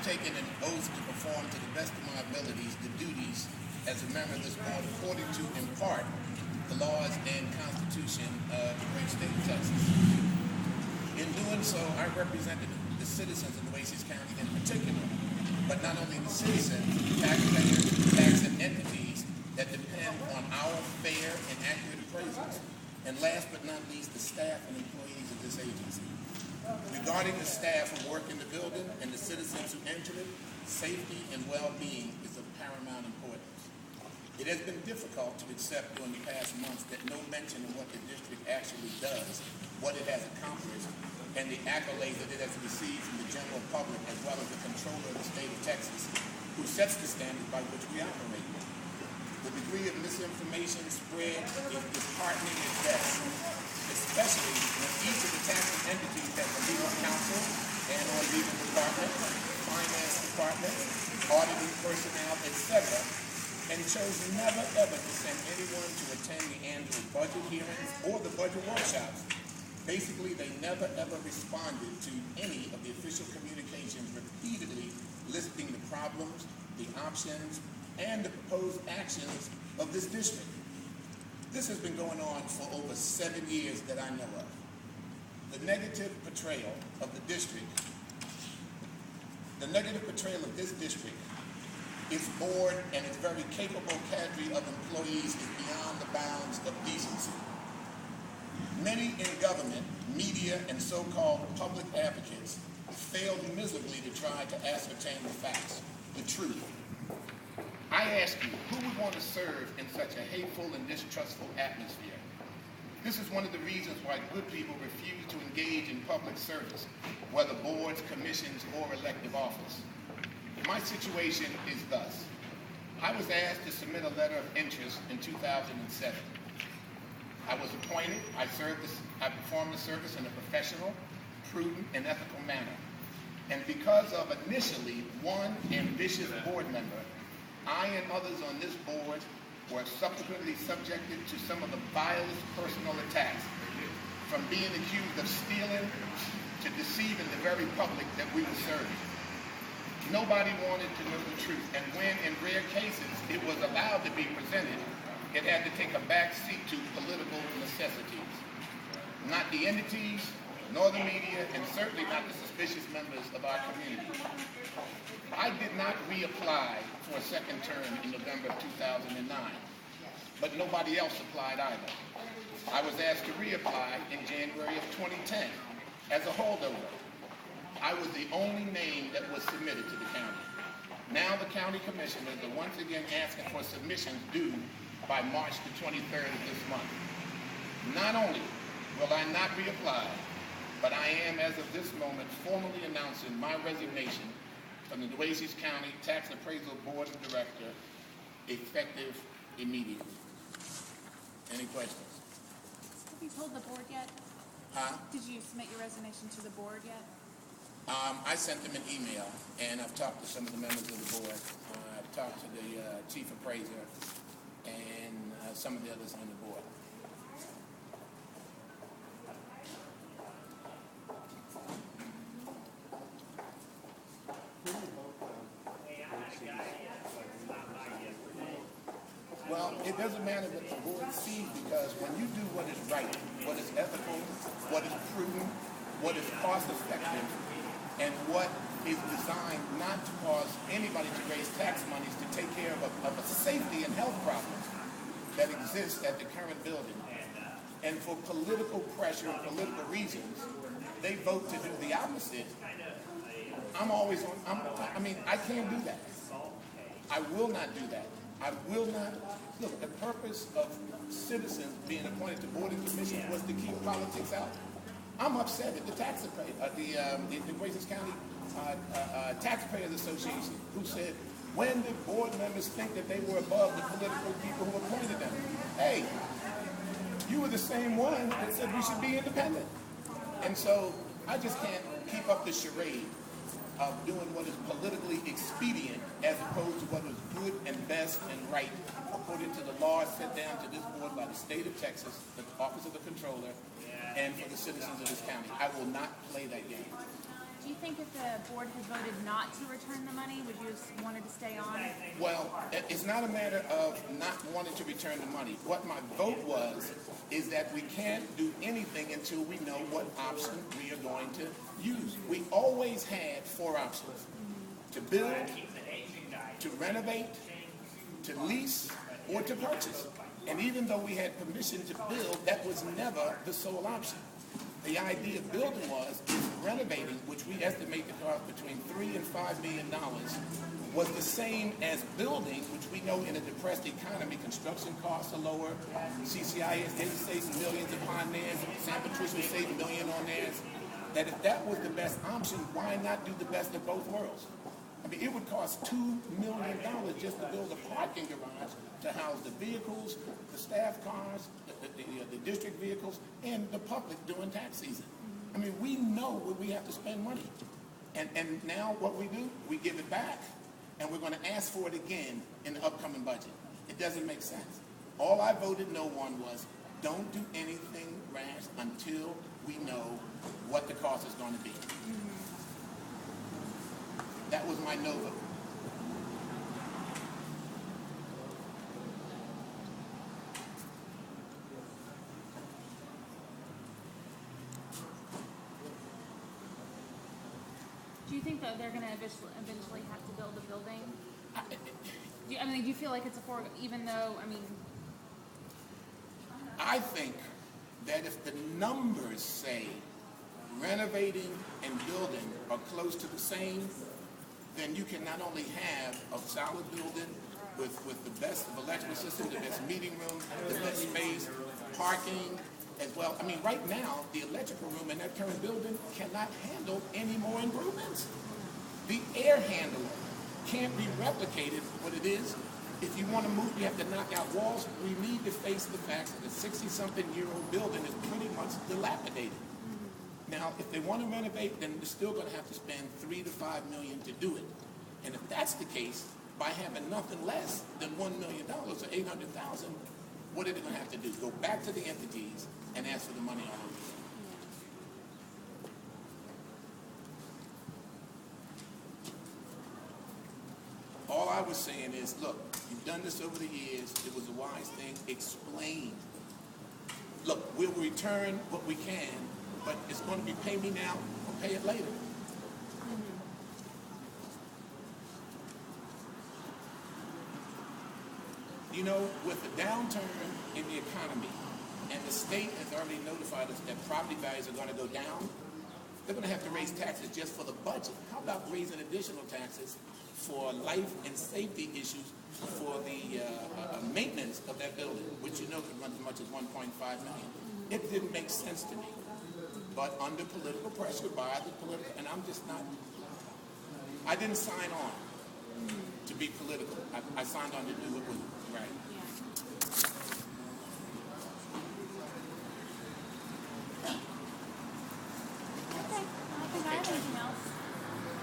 I've taken an oath to perform to the best of my abilities the duties as a member of this board according to, in part, the laws and Constitution of the great state of Texas. In doing so, I represented the citizens of Nueces County in particular, but not only the citizens, taxpayers, taxing entities that depend on our fair and accurate appraisals, and last but not least, the staff and employees of this agency. Regarding the staff who work in the building and the citizens who enter it, safety and well-being is of paramount importance. It has been difficult to accept during the past months that no mention of what the district actually does, what it has accomplished, and the accolades that it has received from the general public as well as the controller of the state of Texas, who sets the standards by which we operate. The degree of misinformation spread is disheartening at best, especially when each of the taxing entities has a legal counsel and or legal department, finance department, auditing personnel, etc., and chose never ever to send anyone to attend the annual budget hearings or the budget workshops. Basically, they never ever responded to any of the official communications repeatedly listing the problems, the options, and the proposed actions of this district. This has been going on for over 7 years that I know of. The negative portrayal of the district, this district, its board, and its very capable cadre of employees is beyond the bounds of decency. Many in government, media, and so-called public advocates failed miserably to try to ascertain the facts, the truth. I ask you, who would want to serve in such a hateful and distrustful atmosphere? This is one of the reasons why good people refuse to engage in public service, whether boards, commissions, or elective office. My situation is thus. I was asked to submit a letter of interest in 2007. I was appointed, I performed the service in a professional, prudent, and ethical manner. And because of initially one ambitious board member, I and others on this board were subsequently subjected to some of the vilest personal attacks, from being accused of stealing to deceiving the very public that we were serving. Nobody wanted to know the truth, and when, in rare cases, it was allowed to be presented, it had to take a back seat to political necessities. Not the entities, nor the media, and certainly not the suspicious members of our community. I did not reapply for a second term in November of 2009, but nobody else applied either. I was asked to reapply in January of 2010 as a holdover. I was the only name that was submitted to the county. Now the county commissioners are once again asking for submissions due by March the 23rd of this month. Not only will I not reapply, but I am, as of this moment, formally announcing my resignation from the Nueces County Tax Appraisal Board of Directors, effective immediately. Any questions? Have you told the board yet? Huh? Did you submit your resignation to the board yet? I sent them an email, and I've talked to some of the members of the board. I've talked to the chief appraiser and some of the others on the board. Well, it doesn't matter what the board sees, because when you do what is right, what is ethical, what is prudent, what is cost-effective, and what is designed not to cause anybody to raise tax monies to take care of a safety and health problems that exist at the current building. And for political pressure and political reasons, they vote to do the opposite. I can't do that. I will not do that. I will not. Look, the purpose of citizens being appointed to board and commission was to keep politics out. I'm upset at the the Nueces County Taxpayers Association, who said, when did board members think that they were above the political people who appointed them? Hey, you were the same one that said we should be independent. And so I just can't keep up the charade of doing what is politically expedient as opposed to what is good and best and right according to the laws set down to this board by the state of Texas, the Office of the Controller, and for the citizens of this county. I will not play that game. Do you think if the board had voted not to return the money, would you have wanted to stay on? Well, it's not a matter of not wanting to return the money. What my vote was is that we can't do anything until we know what option we are going to use. We always had 4 options: to build, to renovate, to lease, or to purchase. And even though we had permission to build, that was never the sole option. The idea of building was renovating, which we estimate to cost between $3 and $5 million, was the same as building, which we know in a depressed economy, construction costs are lower. CCI is saving millions upon theirs. San Patricio saved $1 million on theirs. That if that was the best option, why not do the best of both worlds? I mean, it would cost $2 million just to build a parking garage to house the vehicles, the staff cars, the district vehicles, and the public during tax season. I mean, we know where we have to spend money. And now what we do, we give it back, and we're going to ask for it again in the upcoming budget. It doesn't make sense. All I voted no on was, don't do anything rash until we know what the cost is going to be. That was my no vote. Do you think that they're going to eventually have to build a building? Do you feel like it's a even though, I think that if the numbers say renovating and building are close to the same, then you can not only have a solid building with the best of electrical system, the best meeting room, the best space, parking as well. I mean, right now, the electrical room in that current building cannot handle any more improvements. The air handler can't be replicated what it is. If you want to move, you have to knock out walls. We need to face the fact that a 60-something-year-old building is pretty much dilapidated. Now, if they want to renovate, then they're still going to have to spend $3 to $5 million to do it. And if that's the case, by having nothing less than $1 million or $800,000, what are they going to have to do? Go back to the entities and ask for the money all over again. All I was saying is, look, you've done this over the years. It was a wise thing. Explain. Look, we'll return what we can, but it's going to be pay me now or pay it later. You know, with the downturn in the economy, and the state has already notified us that property values are going to go down, they're going to have to raise taxes just for the budget. How about raising additional taxes for life and safety issues for the maintenance of that building, which you know could run as much as $1.5 million. It didn't make sense to me. But under political pressure by the political, and I'm just not, I didn't sign on to be political. I signed on to do what was right.